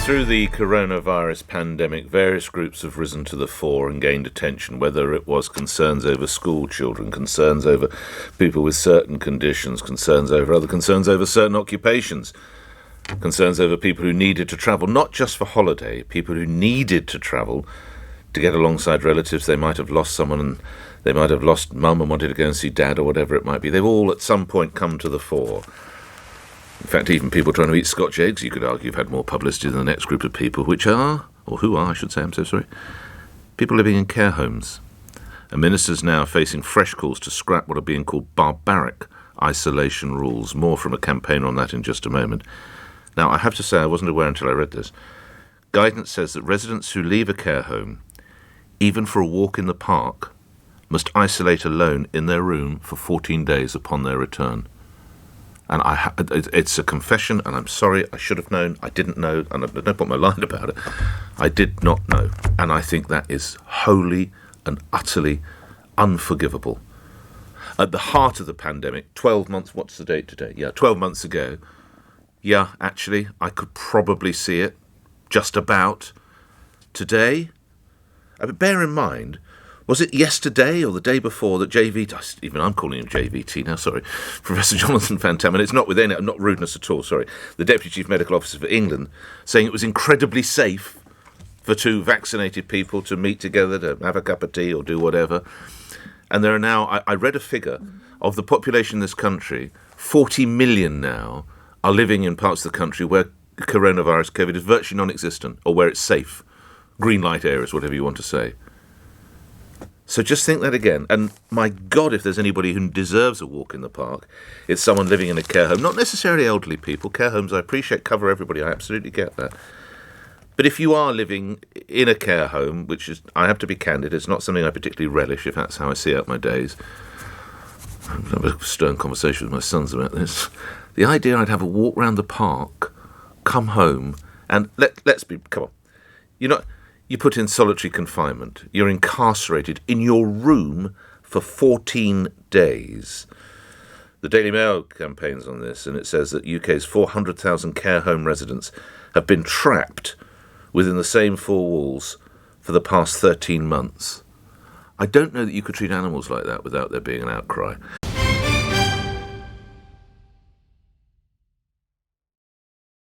Through the coronavirus pandemic, various groups have risen to the fore and gained attention, whether it was concerns over school children, concerns over people with certain conditions, concerns over certain occupations, concerns over people who needed to travel, not just for holiday, people who needed to travel to get alongside relatives. They might have lost someone, and they might have lost mum and wanted to go and see dad, or whatever it might be. They've all at some point come to the fore. In fact, even people trying to eat Scotch eggs, you could argue, have had more publicity than the next group of people, which are, or who are, I should say, I'm so sorry, people living in care homes. And ministers now are facing fresh calls to scrap what are being called barbaric isolation rules. More from a campaign on that in just a moment. Now, I have to say, I wasn't aware until I read this. Guidance says that residents who leave a care home, even for a walk in the park, must isolate alone in their room for 14 days upon their return. And it's a confession, and I'm sorry, I should have known, I didn't know, and there's no point in my lying about it. I did not know, and I think that is wholly and utterly unforgivable. At the heart of the pandemic, 12 months, what's the date today? 12 months ago, actually, I could probably see it, just about. Today, bear in mind, was it yesterday or the day before that JVT, even I'm calling him JVT now, sorry, Professor Jonathan Van Tam, and it's not with any, not rudeness at all, sorry, the Deputy Chief Medical Officer for England, saying it was incredibly safe for two vaccinated people to meet together, to have a cup of tea or do whatever. And there are now, I read a figure, of the population in this country, 40 million now are living in parts of the country where coronavirus, COVID, is virtually non-existent, or where it's safe. Green light areas, whatever you want to say. So just think that again. And my God, if there's anybody who deserves a walk in the park, it's someone living in a care home. Not necessarily elderly people. Care homes, I appreciate, cover everybody. I absolutely get that. But if you are living in a care home, which is, I have to be candid, it's not something I particularly relish, if that's how I see out my days. I have a stern conversation with my sons about this. The idea I'd have a walk round the park, come home, and let's be, come on. You put in solitary confinement. You're incarcerated in your room for 14 days. The Daily Mail campaigns on this, and it says that UK's 400,000 care home residents have been trapped within the same four walls for the past 13 months. I don't know that you could treat animals like that without there being an outcry.